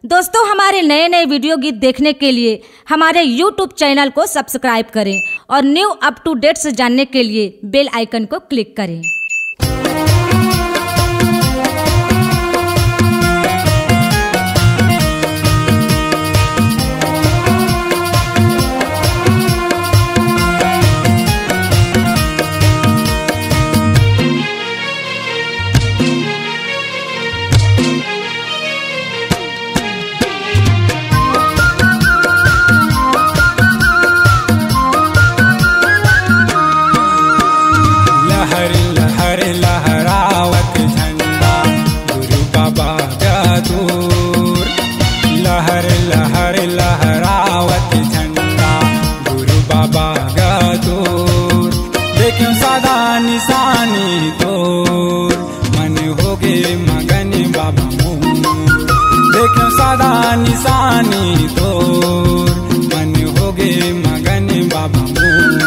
दोस्तों, हमारे नए नए वीडियो गीत देखने के लिए हमारे YouTube चैनल को सब्सक्राइब करें और न्यू अप टू डेट्स जानने के लिए बेल आइकन को क्लिक करें। लहरावत झंडा गुरु बाबा दूर। लहर लहर लहरावत झंडा गुरु बाबा दूर। देखो सदा निशानी तोर मन होगे मगन बाबा मोर। देखो सदा निशानी तोर मन होगे मगन बाबा मोर।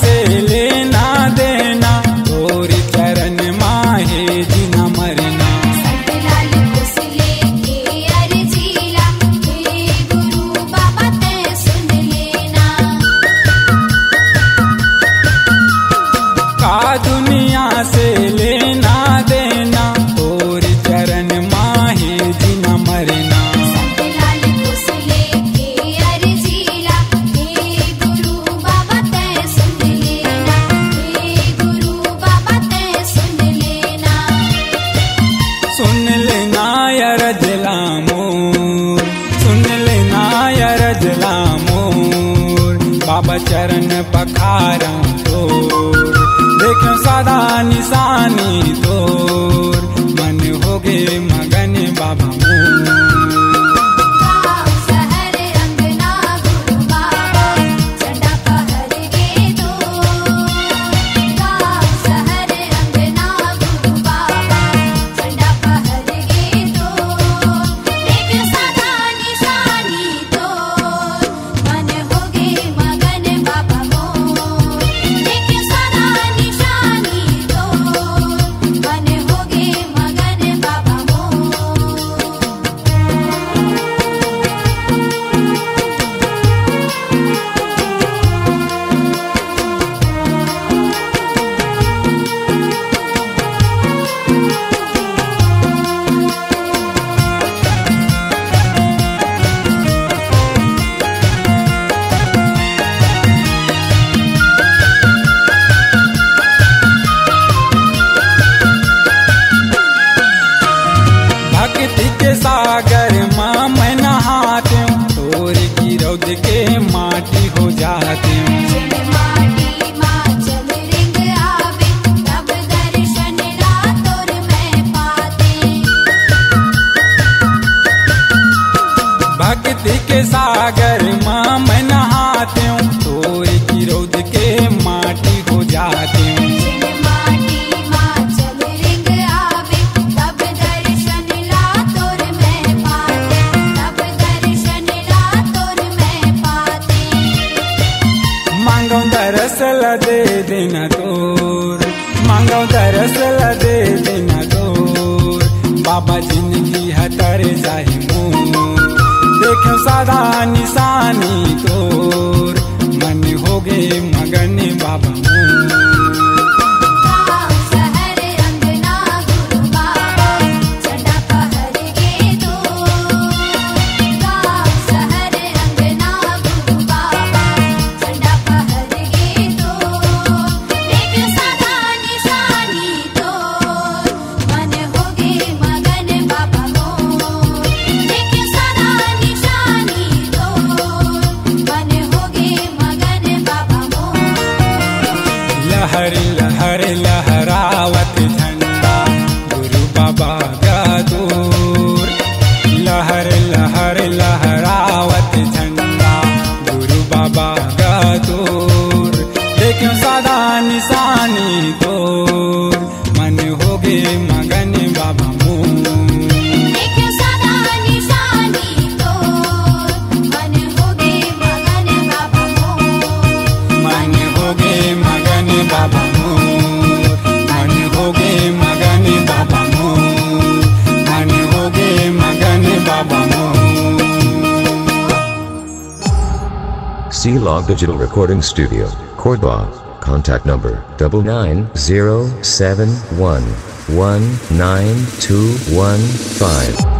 से लेना देना और चरण माहे जीना मरना। सतलाल कुसले के अर्जीला हे गुरु बाबा ते सुन लेना। का दुनिया से लेना देना और चरण माहे जीना मरना। सतलाल कुसले के अर्जीला हे गुरु बाबा ते सुन लेना। हे गुरु बाबा ते सुन लेना। सुन लेना अरजला मोर, सुन लेना अरजला मोर। बाबा चरण पखारा तोर देखो सदा निशानी तोर मन होगे मगन बाबा मोर। शहर अंगना गुरु बाबा झंडा फहर गे दो। शहर अंगना गुरु बाबा झंडा फहर गे दो। एक सदा निशानी तोर मन होगे मगन बाबा मोर। एक सदा निशानी तोर मन होगे मगन बाबा मोर। भक्ति के सागर माँ मैं नहाते हूँ तोर की रौद के माटी हो जाते हूँ। जब माटी माँ जब रिंग आवे तब दर्शन रातोर में पाते। भक्ति के सागर माँ मैं नहाते हूँ तोर की रौद के माटी हो जाते हूँ। जब माटी माँ जब रिंग आवे तब दर्शन रातोर में पाते। तब दर्शन रातोर में पाते। मांगो दरअसल दे देना तोर, मांगो दरअसल दे देना तोर। बाबा जिंदगी हतर जाए मोर देखो सदा निशानी तोर मन होगे मगन बाबा मोर। शहर अंगना गुरु बाबा झंडा फहर गे दो। C-Log Digital Recording Studio, Cordoba. Contact number 99071192115.